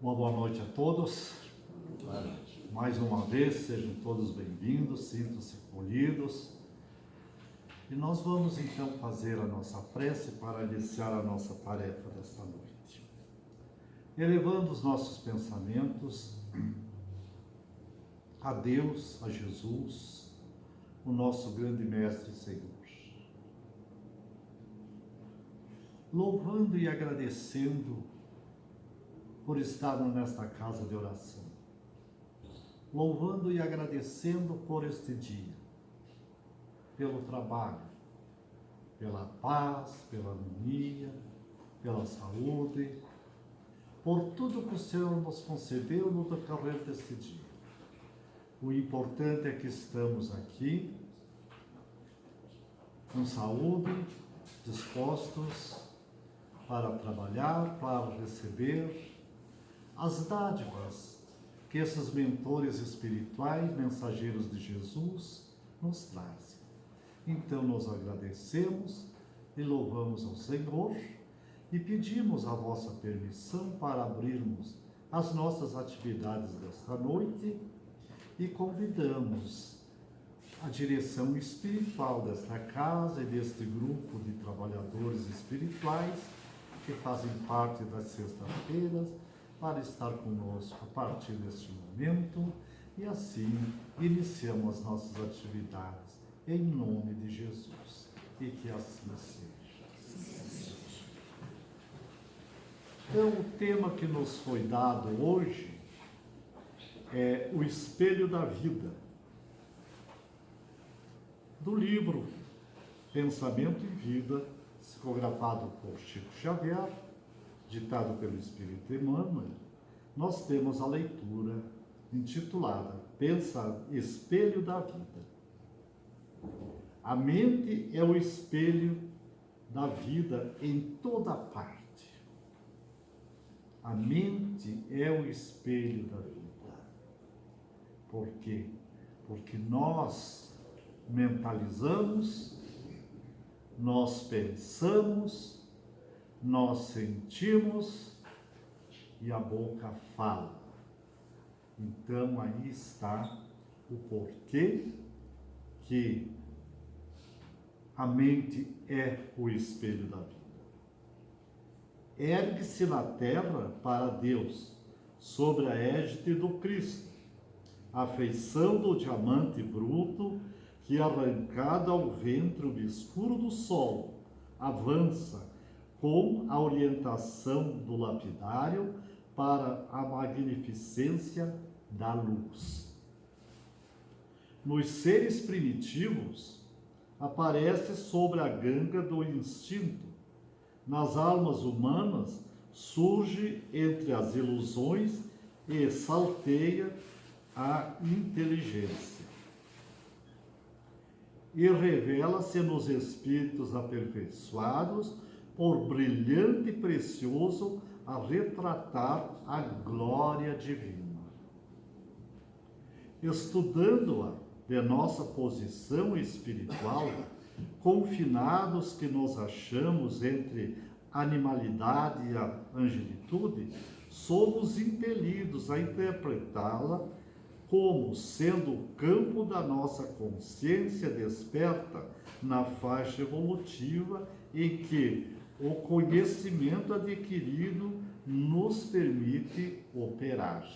Uma boa noite a todos. Mais uma vez, sejam todos bem-vindos, sintam-se acolhidos. E nós vamos então fazer a nossa prece para iniciar a nossa tarefa desta noite. Elevando os nossos pensamentos a Deus, a Jesus, o nosso grande Mestre e Senhor. Louvando e agradecendo por estar nesta casa de oração. Louvando e agradecendo por este dia, pelo trabalho, pela paz, pela harmonia, pela saúde, por tudo que o Senhor nos concedeu no decorrer deste dia. O importante é que estamos aqui, com saúde, dispostos para trabalhar, para receber as dádivas que esses mentores espirituais, mensageiros de Jesus, nos trazem. Então nós agradecemos e louvamos ao Senhor e pedimos a vossa permissão para abrirmos as nossas atividades desta noite e convidamos a direção espiritual desta casa e deste grupo de trabalhadores espirituais que fazem parte das sextas-feiras para estar conosco a partir deste momento e assim iniciamos as nossas atividades em nome de Jesus e que assim seja. Então, o tema que nos foi dado hoje é o espelho da vida, do livro Pensamento e Vida, psicografado por Chico Xavier, ditado pelo Espírito Emmanuel. Nós temos a leitura intitulada Espelho da Vida. A mente é o espelho da vida em toda parte. A mente é o espelho da vida. Por quê? Porque nós mentalizamos, nós pensamos, nós sentimos e a boca fala. Então aí está o porquê que a mente é o espelho da vida. Ergue-se na terra para Deus, sobre a égide do Cristo, a feição do diamante bruto que, arrancado ao ventre obscuro do sol, avança com a orientação do lapidário para a magnificência da luz. Nos seres primitivos, aparece sobre a ganga do instinto. Nas almas humanas, surge entre as ilusões e salteia a inteligência. E revela-se nos espíritos aperfeiçoados por brilhante e precioso a retratar a glória divina. Estudando-a de nossa posição espiritual, confinados que nos achamos entre a animalidade e a angelitude, somos impelidos a interpretá-la como sendo o campo da nossa consciência desperta na faixa evolutiva em que o conhecimento adquirido nos permite operar.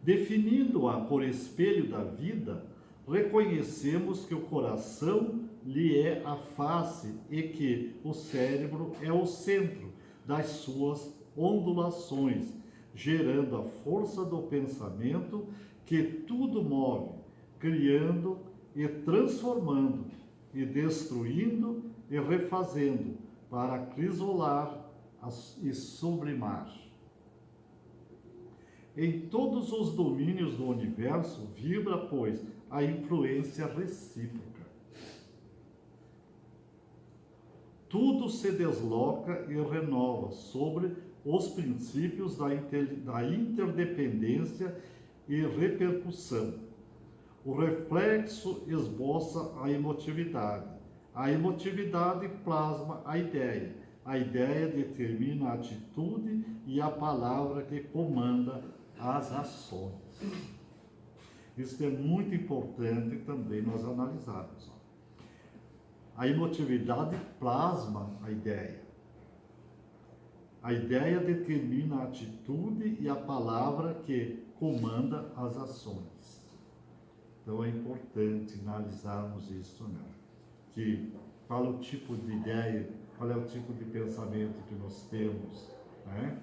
Definindo-a por espelho da vida, reconhecemos que o coração lhe é a face e que o cérebro é o centro das suas ondulações, gerando a força do pensamento que tudo move, criando e transformando, e destruindo e refazendo, para crisolar e sublimar. Em todos os domínios do universo vibra, pois, a influência recíproca. Tudo se desloca e renova sobre os princípios da interdependência e repercussão. O reflexo esboça a emotividade plasma a ideia, A ideia determina a atitude e a palavra que comanda as ações. Isso é muito importante também nós analisarmos. A emotividade plasma a ideia. A ideia determina a atitude e a palavra que comanda as ações. Então é importante analisarmos isso, né? Que qual é o tipo de ideia, qual é o tipo de pensamento que nós temos, né?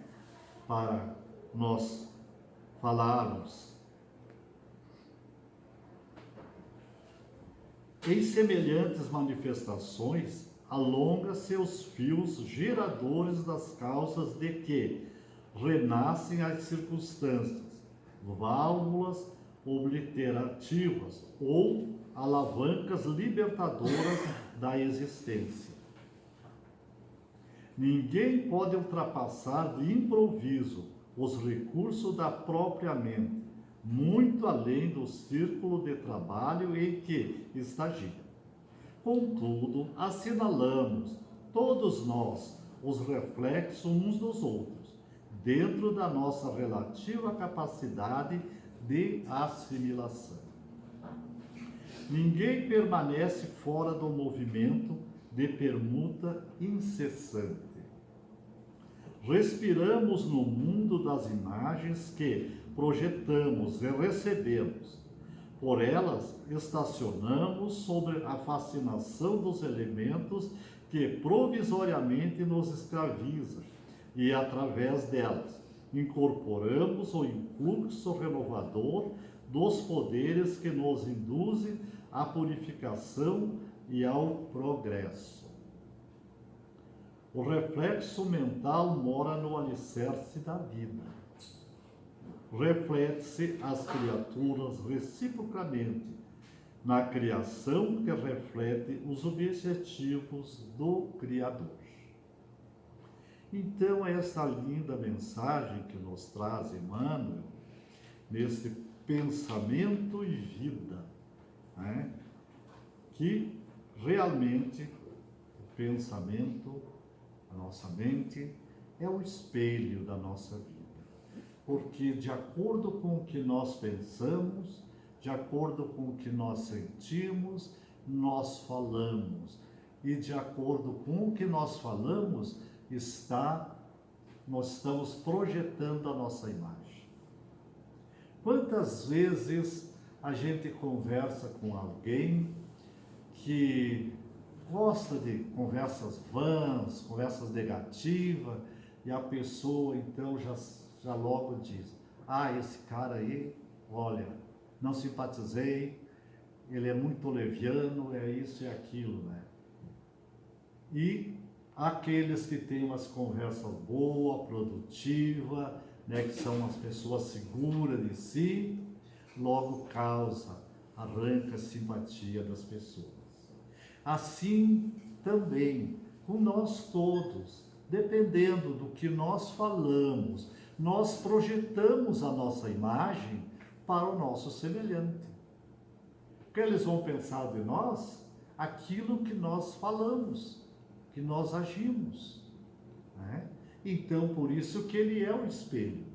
Para nós falarmos. Em semelhantes manifestações, alonga-se os fios geradores das causas de que renascem as circunstâncias, válvulas obliterativas ou alavancas libertadoras da existência. Ninguém pode ultrapassar de improviso os recursos da própria mente, muito além do círculo de trabalho em que estagia. Contudo, assinalamos, todos nós, os reflexos uns dos outros, dentro da nossa relativa capacidade de assimilação. Ninguém permanece fora do movimento de permuta incessante. Respiramos no mundo das imagens que projetamos e recebemos. Por elas, estacionamos sobre a fascinação dos elementos que provisoriamente nos escravizam e, através delas, incorporamos o influxo renovador dos poderes que nos induzem à purificação e ao progresso. O reflexo mental mora no alicerce da vida. Reflete-se as criaturas reciprocamente na criação que reflete os objetivos do Criador. Então, essa linda mensagem que nos traz Emmanuel, nesse pensamento e vida, né? Que realmente o pensamento, a nossa mente, é o espelho da nossa vida. Porque de acordo com o que nós pensamos, de acordo com o que nós sentimos, nós falamos. E de acordo com o que nós falamos, nós estamos projetando a nossa imagem. Quantas vezes a gente conversa com alguém que gosta de conversas vãs, conversas negativas, e a pessoa então já logo diz: esse cara aí, olha, não simpatizei, ele é muito leviano, é isso e aquilo, né? E aqueles que têm umas conversas boas, produtivas, né, que são as pessoas seguras de si, logo arranca a simpatia das pessoas. Assim também, com nós todos, dependendo do que nós falamos, nós projetamos a nossa imagem para o nosso semelhante. Porque eles vão pensar de nós aquilo que nós falamos, que nós agimos, né? Então, por isso que ele é o espelho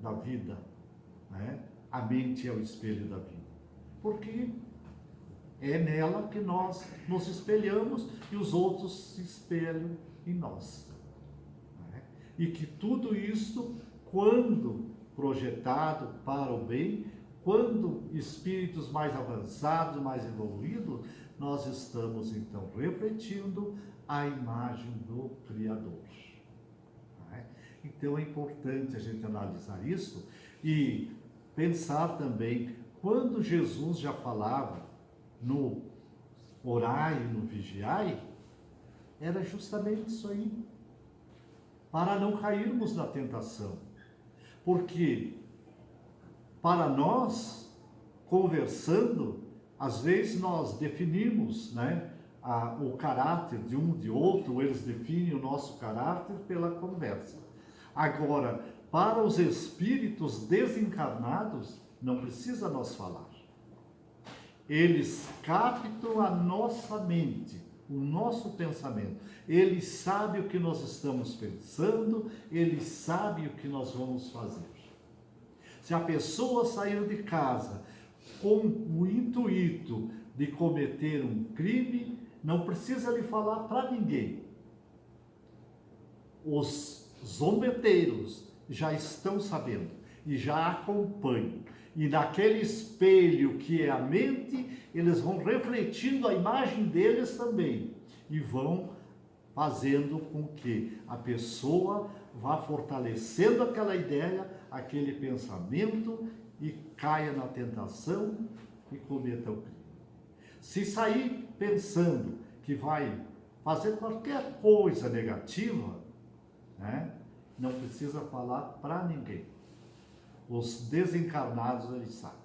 da vida, né? A mente é o espelho da vida, porque é nela que nós nos espelhamos e os outros se espelham em nós, né? E que tudo isso, quando projetado para o bem, quando espíritos mais avançados, mais evoluídos, nós estamos então refletindo a imagem do Criador. Né? Então é importante a gente analisar isso e pensar também, quando Jesus já falava no orai e no vigiai, era justamente isso aí, para não cairmos na tentação. Porque para nós, conversando, às vezes nós definimos, né, o caráter de um de outro, eles definem o nosso caráter pela conversa. Agora, para os espíritos desencarnados, não precisa nós falar. Eles captam a nossa mente, o nosso pensamento. Ele sabe o que nós estamos pensando, ele sabe o que nós vamos fazer. Se a pessoa sair de casa com o intuito de cometer um crime, não precisa lhe falar para ninguém. Os zombeteiros já estão sabendo e já acompanham. E naquele espelho que é a mente, eles vão refletindo a imagem deles também e vão fazendo com que a pessoa vá fortalecendo aquela ideia, aquele pensamento e caia na tentação e cometa o crime. Se sair pensando que vai fazer qualquer coisa negativa, né, não precisa falar para ninguém. Os desencarnados, eles sabem.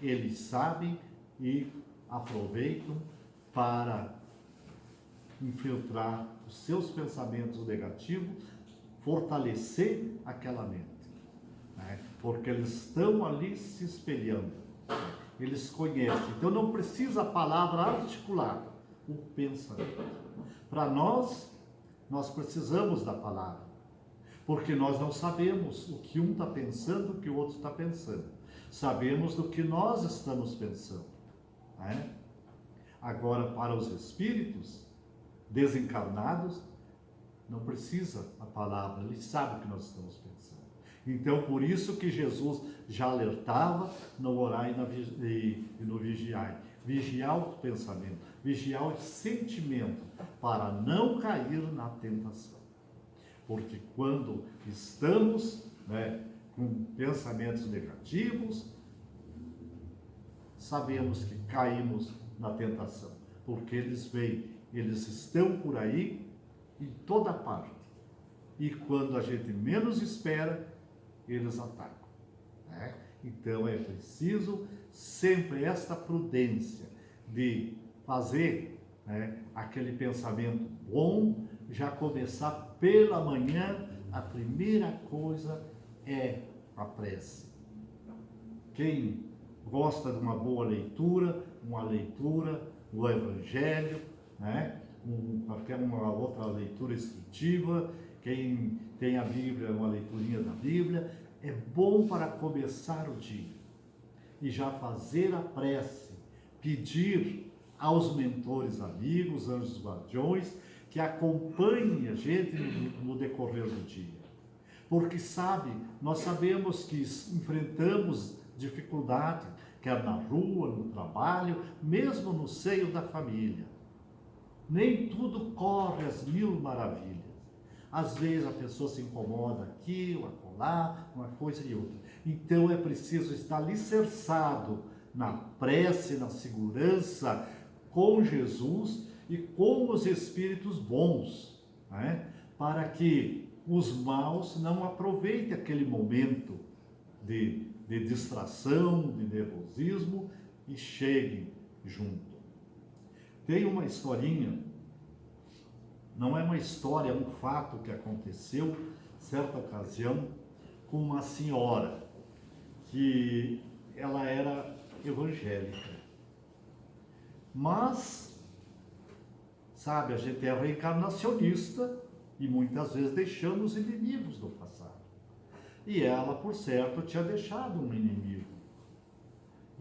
Eles sabem e aproveitam para infiltrar os seus pensamentos negativos, fortalecer aquela mente, né? Porque eles estão ali se espelhando, eles conhecem. Então não precisa a palavra articular o pensamento. Para nós precisamos da palavra, porque nós não sabemos o que um está pensando, o que o outro está pensando. Sabemos do que nós estamos pensando, né? Agora, para os espíritos desencarnados, não precisa a palavra, ele sabe o que nós estamos pensando. Então, por isso que Jesus já alertava no orai e no vigiai. Vigiar o pensamento, vigiar o sentimento, para não cair na tentação. Porque quando estamos, né, com pensamentos negativos, sabemos que caímos na tentação. Porque eles vêm, eles estão por aí, em toda parte. E quando a gente menos espera, eles atacam, né? Então é preciso sempre esta prudência de fazer, né, aquele pensamento bom, já começar pela manhã. A primeira coisa é a prece. Quem gosta de uma boa leitura, do Evangelho, né? Qualquer uma outra leitura instrutiva, quem tem a Bíblia, uma leiturinha da Bíblia, é bom para começar o dia e já fazer a prece, pedir aos mentores amigos, anjos guardiões, que acompanhem a gente no decorrer do dia. Porque nós sabemos que enfrentamos dificuldade, quer na rua, no trabalho, mesmo no seio da família. Nem tudo corre às mil maravilhas. Às vezes a pessoa se incomoda aqui, ou acolá, uma coisa e outra. Então é preciso estar alicerçado na prece, na segurança com Jesus e com os espíritos bons, né? Para que os maus não aproveitem aquele momento de distração, de nervosismo e cheguem junto. Tem uma historinha, não é uma história, é um fato que aconteceu certa ocasião com uma senhora que ela era evangélica. Mas, sabe, a gente é reencarnacionista e muitas vezes deixamos inimigos do passado. E ela, por certo, tinha deixado um inimigo.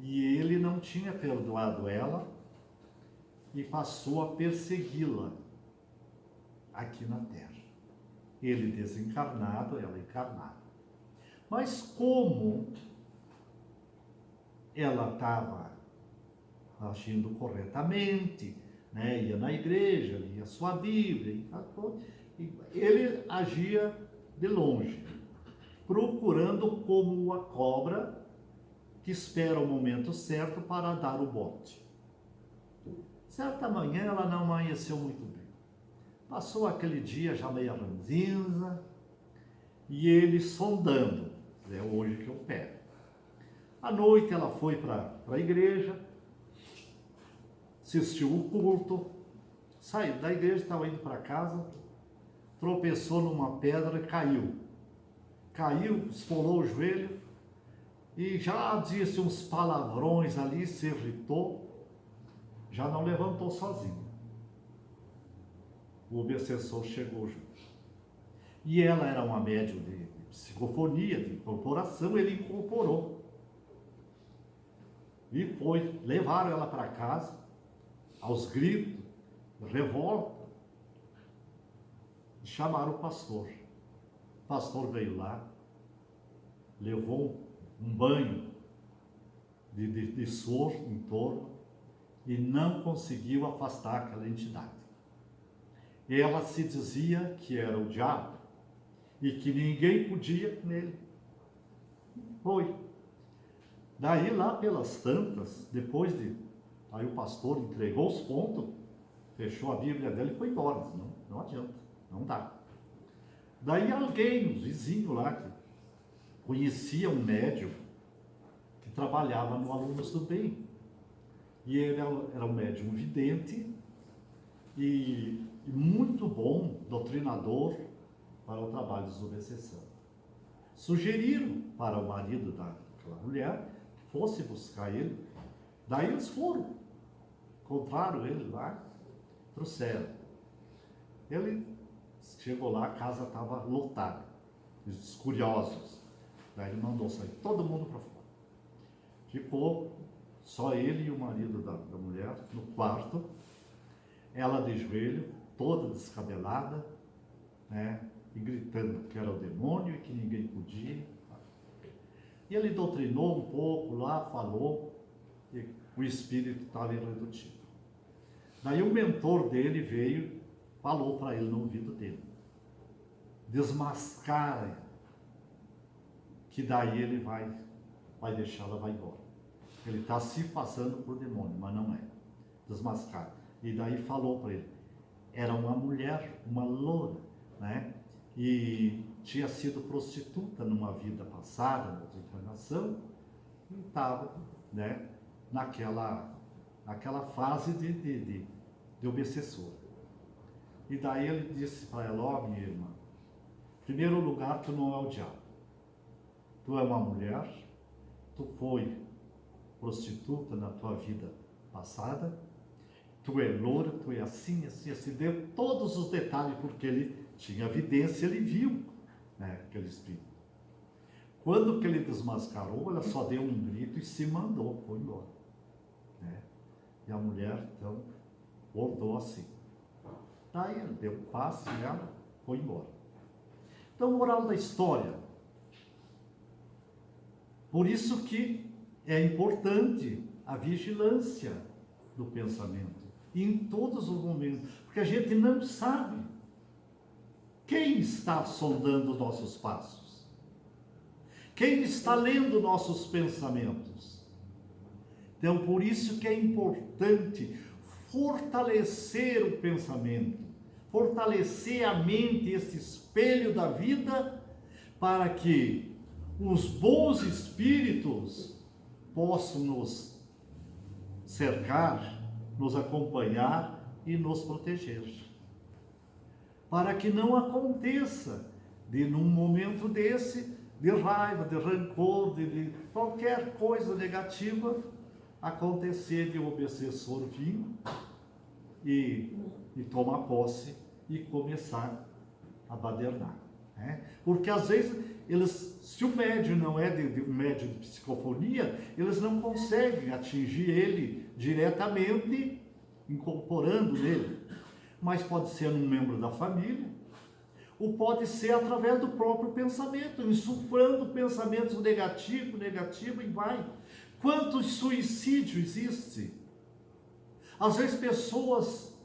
E ele não tinha perdoado ela e passou a persegui-la aqui na Terra. Ele desencarnado, ela encarnada. Mas como ela estava agindo corretamente, né? Ia na igreja, lia a sua Bíblia, e ele agia de longe, procurando como a cobra que espera o momento certo para dar o bote. Certa manhã ela não amanheceu muito bem. Passou aquele dia já meio ranzinza, e ele sondando, é hoje que eu pego. À noite ela foi para a igreja, assistiu o culto, saiu da igreja, estava indo para casa, tropeçou numa pedra e caiu. Caiu, esfolou o joelho e já disse uns palavrões ali, se irritou, já não levantou sozinho. o obsessor chegou junto. E ela era uma médium de psicofonia, de incorporação, ele incorporou. E foi, levaram ela para casa, aos gritos, revolta, e chamaram o pastor. O pastor veio lá, levou um banho de suor em torno e não conseguiu afastar aquela entidade. Ela se dizia que era o diabo e que ninguém podia com ele. Foi. Daí lá pelas tantas, aí o pastor entregou os pontos, fechou a Bíblia dele e foi embora. Não adianta, não dá. Daí alguém, um vizinho lá, que conhecia um médium que trabalhava no Alunos do Bem. E ele era um médium vidente e muito bom doutrinador para o trabalho de desobsessão. Sugeriram para o marido daquela mulher que fosse buscar ele. Daí eles foram, encontraram ele lá, trouxeram. Ele chegou lá, a casa estava lotada, os curiosos. Daí ele mandou sair todo mundo para fora. Ficou só ele e o marido da mulher no quarto, ela de joelho, toda descabelada, né, e gritando que era o demônio e que ninguém podia. E ele doutrinou um pouco lá, falou, e o espírito estava irredutível. Daí o mentor dele veio, falou para ele no ouvido dele: desmascara, que daí ele vai deixá-la, vai embora. Ele está se passando por demônio, mas não é. Desmascara. E daí falou para ele, era uma mulher, uma loura, né? E tinha sido prostituta numa vida passada, na outra encarnação, e estava, né, naquela fase de obsessor. E daí ele disse para ela: ó, minha irmã, em primeiro lugar, tu não é o diabo. Tu é uma mulher, tu foi prostituta na tua vida passada, tu é loura, tu é assim, assim, assim. Deu todos os detalhes, porque ele tinha evidência, ele viu, né, aquele espírito. Quando que ele desmascarou, ela só deu um grito e se mandou, foi embora. Né? E a mulher, então, bordou assim. Daí ele deu um passe nela, foi embora. Então, moral da história. Por isso que é importante a vigilância do pensamento, em todos os momentos, porque a gente não sabe quem está sondando nossos passos, quem está lendo nossos pensamentos. Então, por isso que é importante fortalecer o pensamento, fortalecer a mente, esse espelho da vida, para que os bons espíritos possam nos cercar, nos acompanhar e nos proteger. Para que não aconteça de, num momento desse, de raiva, de rancor, de qualquer coisa negativa, acontecer de um obsessor vir e tomar posse e começar a badernar. Né? Porque às vezes se o médium não é um médium de psicofonia, eles não conseguem atingir ele diretamente, incorporando nele. Mas pode ser um membro da família, ou pode ser através do próprio pensamento, insuflando pensamentos negativos, e vai. Quantos suicídios existem? Às vezes pessoas,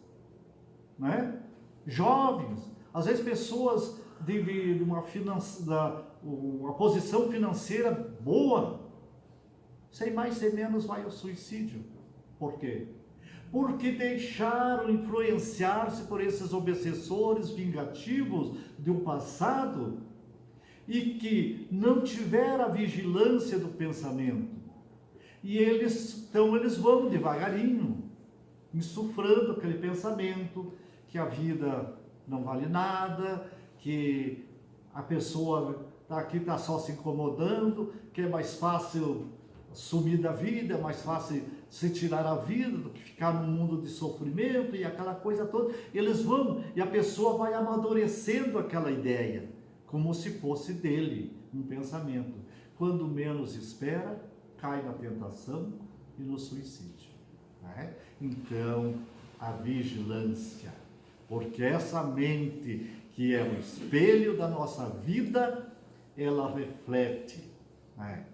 né, jovens, às vezes pessoas de uma posição financeira boa, sem mais sem menos vai ao suicídio. Por quê? Porque deixaram influenciar-se por esses obsessores vingativos de um passado e que não tiveram a vigilância do pensamento. E eles vão devagarinho, insuflando aquele pensamento que a vida não vale nada, que a pessoa está só se incomodando, que é mais fácil sumir da vida, é mais fácil se tirar a vida do que ficar num mundo de sofrimento e aquela coisa toda. Eles vão, e a pessoa vai amadurecendo aquela ideia, como se fosse dele, um pensamento. Quando menos espera, cai na tentação e no suicídio. Né? Então, a vigilância, porque essa mente que é o espelho da nossa vida, ela reflete, né?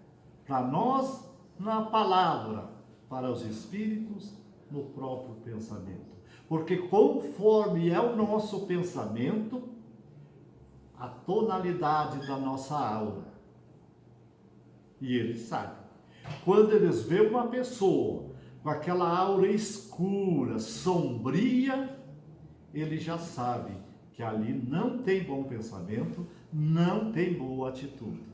Para nós, na palavra, para os espíritos, no próprio pensamento. Porque conforme é o nosso pensamento, a tonalidade da nossa aura. E eles sabem. Quando eles veem uma pessoa com aquela aura escura, sombria, ele já sabe que ali não tem bom pensamento, não tem boa atitude.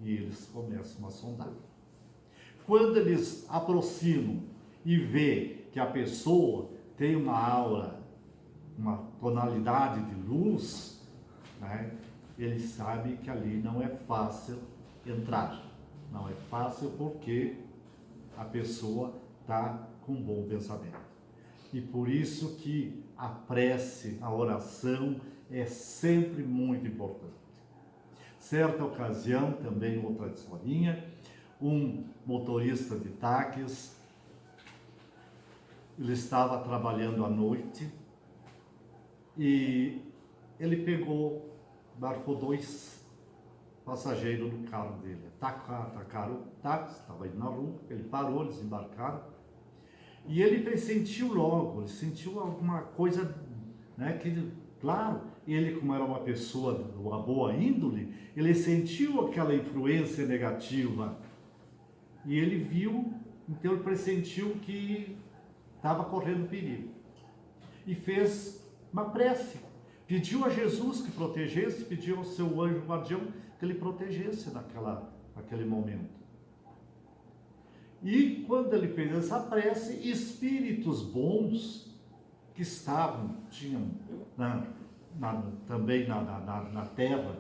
E eles começam a sondar. Quando eles aproximam e vê que a pessoa tem uma aura, uma tonalidade de luz, né, eles sabem que ali não é fácil entrar. Não é fácil porque a pessoa está com bom pensamento. E por isso que a prece, a oração é sempre muito importante. Certa ocasião, também outra historinha, um motorista de táxis, ele estava trabalhando à noite e ele embarcou 2 passageiros no carro dele. Atacaram o táxi, estava indo na rua, ele parou, eles embarcaram. E ele pressentiu logo, ele sentiu alguma coisa, né, que, claro, ele, como era uma pessoa de uma boa índole, ele sentiu aquela influência negativa. E ele viu, então ele pressentiu que estava correndo perigo. E fez uma prece. Pediu a Jesus que protegesse, pediu ao seu anjo guardião que ele protegesse naquele momento. E quando ele fez essa prece, espíritos bons que tinham também na Terra,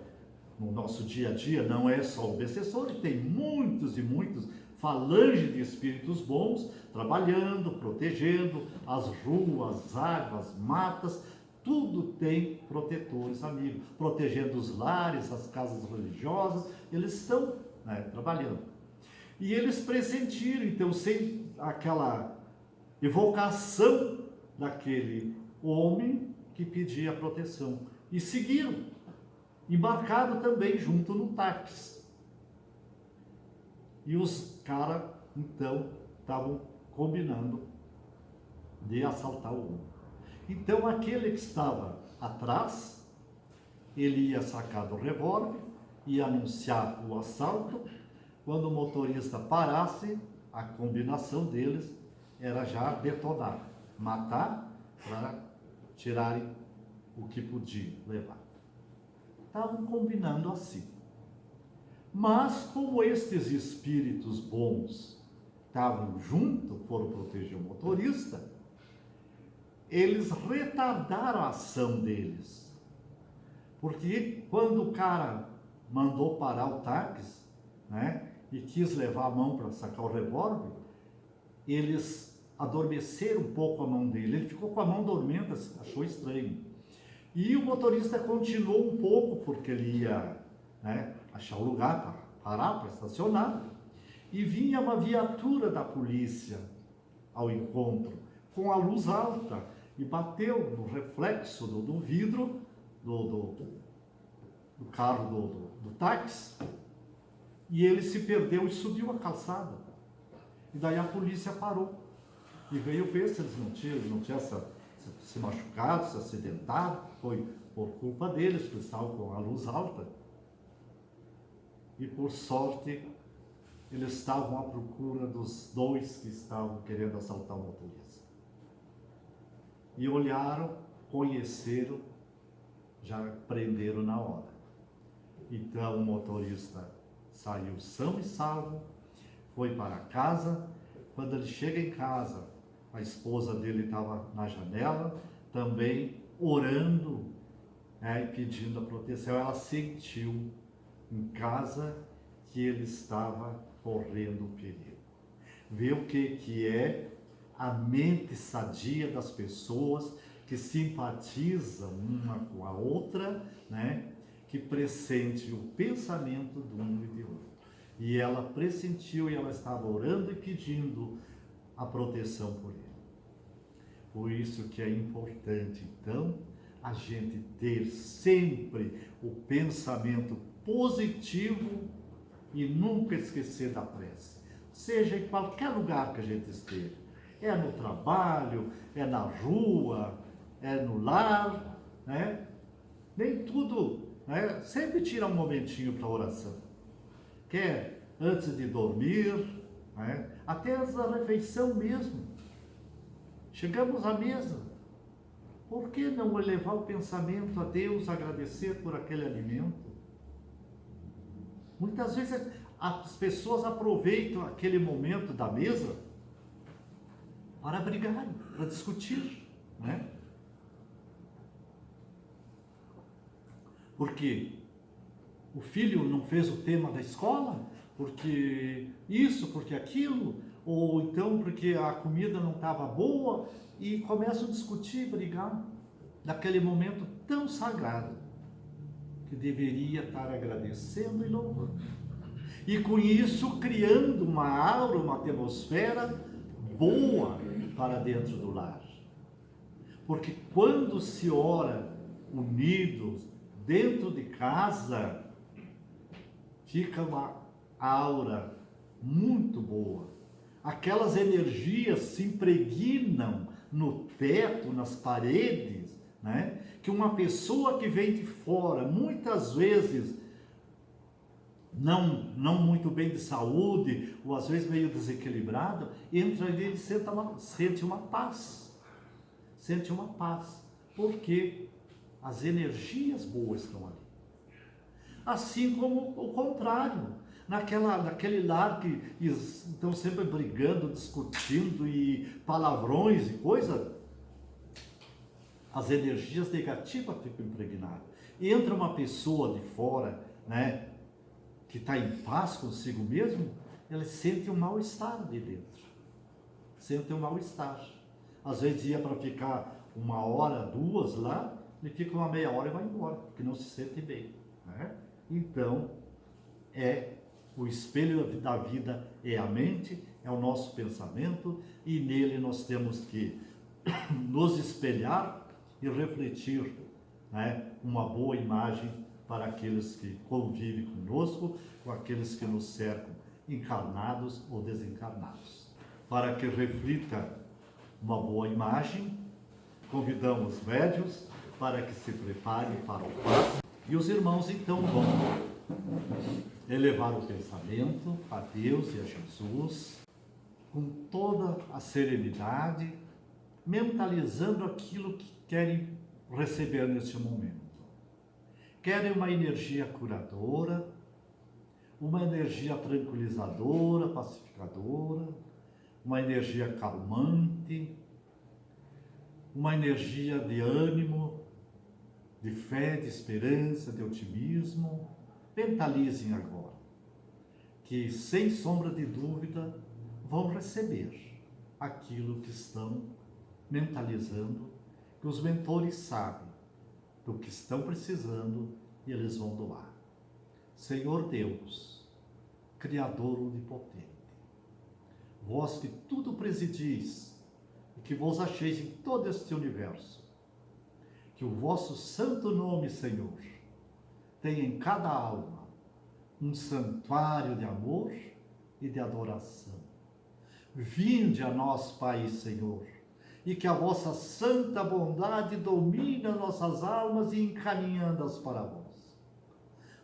no nosso dia a dia, não é só o obsessor, tem muitos e muitos falange de espíritos bons, trabalhando, protegendo as ruas, as águas, matas, tudo tem protetores, amigos, protegendo os lares, as casas religiosas, eles estão, né, trabalhando. E eles pressentiram, então, sem aquela evocação daquele homem que pedia proteção. E seguiram, embarcaram também junto no táxi. E os caras, então, estavam combinando de assaltar o homem. Então, aquele que estava atrás, ele ia sacar do revólver, ia anunciar o assalto. Quando o motorista parasse, a combinação deles era já detonar, matar para tirarem o que podia levar. Estavam combinando assim. Mas como estes espíritos bons estavam junto, foram proteger o motorista, eles retardaram a ação deles. Porque quando o cara mandou parar o táxi, né, e quis levar a mão para sacar o revólver, eles adormeceram um pouco a mão dele. Ele ficou com a mão dormente, achou estranho. E o motorista continuou um pouco, porque ele ia, né, achar um lugar para parar, para estacionar. E vinha uma viatura da polícia ao encontro, com a luz alta, e bateu no reflexo do vidro do carro do táxi. E ele se perdeu e subiu a calçada. E daí a polícia parou. E veio ver se eles não tinham se machucado, se acidentado. Foi por culpa deles, que eles estavam com a luz alta. E por sorte, eles estavam à procura dos 2 que estavam querendo assaltar o motorista. E olharam, conheceram, já prenderam na hora. Então o motorista saiu são e salvo, foi para casa. Quando ele chega em casa, a esposa dele estava na janela, também orando, né, e pedindo a proteção. Ela sentiu em casa que ele estava correndo perigo. Vê o que é a mente sadia das pessoas que simpatizam uma com a outra, né? Que pressente o pensamento de um e de outro. E ela pressentiu e ela estava orando e pedindo a proteção por ele. Por isso que é importante, então, a gente ter sempre o pensamento positivo e nunca esquecer da prece. Seja em qualquer lugar que a gente esteja. É no trabalho, é na rua, é no lar, né? Nem tudo, né? Sempre tira um momentinho para oração. Quer antes de dormir, né? Até antes da refeição mesmo. Chegamos à mesa. Por que não elevar o pensamento a Deus, agradecer por aquele alimento? Muitas vezes as pessoas aproveitam aquele momento da mesa para brigar, para discutir, né? Porque o filho não fez o tema da escola, porque isso, porque aquilo, ou então porque a comida não estava boa, e começam a discutir, brigar, naquele momento tão sagrado, que deveria estar agradecendo e louvando. E com isso criando uma aura, uma atmosfera boa para dentro do lar. Porque quando se ora unidos dentro de casa, fica uma aura muito boa. Aquelas energias se impregnam no teto, nas paredes, né? Que uma pessoa que vem de fora, muitas vezes não muito bem de saúde, ou às vezes meio desequilibrado, entra ali e sente uma paz. Sente uma paz. Porque as energias boas estão ali. Assim como o contrário. Naquele lar que estão sempre brigando, discutindo e palavrões e coisa, as energias negativas ficam impregnadas. Entra uma pessoa de fora, né, que está em paz consigo mesmo, ela sente um mal-estar de dentro. Sente um mal-estar. Às vezes ia para ficar 1 hora, 2 lá, e fica uma meia hora e vai embora, porque não se sente bem, né? Então, o espelho da vida é a mente, é o nosso pensamento, e nele nós temos que nos espelhar e refletir, né, uma boa imagem para aqueles que convivem conosco, com aqueles que nos cercam, encarnados ou desencarnados. Para que reflita uma boa imagem, convidamos médiuns para que se preparem para o passe, e os irmãos então vão elevar o pensamento a Deus e a Jesus, com toda a serenidade, mentalizando aquilo que querem receber neste momento. Querem uma energia curadora, uma energia tranquilizadora, pacificadora, uma energia calmante, uma energia de ânimo, de fé, de esperança, de otimismo. Mentalizem agora, que sem sombra de dúvida vão receber aquilo que estão mentalizando, que os mentores sabem do que estão precisando e eles vão doar. Senhor Deus, Criador onipotente, vós que tudo presidis e que vos acheis em todo este universo, que o vosso santo nome, Senhor, tenha em cada alma um santuário de amor e de adoração. Vinde a nós, Pai e Senhor, e que a vossa santa bondade domine as nossas almas e encaminhando-as para vós.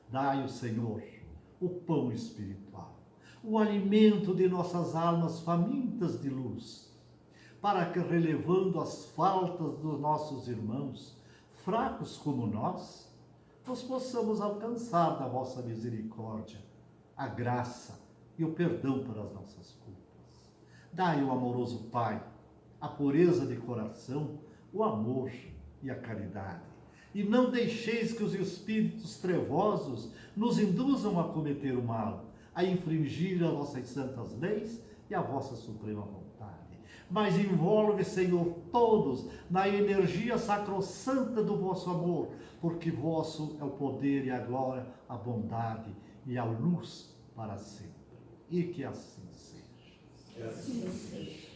Dai, o Senhor, o pão espiritual, o alimento de nossas almas famintas de luz, para que, relevando as faltas dos nossos irmãos, fracos como nós possamos alcançar da vossa misericórdia a graça e o perdão para as nossas culpas. Dai, o amoroso Pai, a pureza de coração, o amor e a caridade. E não deixeis que os espíritos trevosos nos induzam a cometer o mal, a infringir as vossas santas leis e a vossa suprema vontade. Mas envolve, Senhor, todos na energia sacrossanta do vosso amor, porque vosso é o poder e a glória, a bondade e a luz para sempre. E que assim seja. Que assim seja.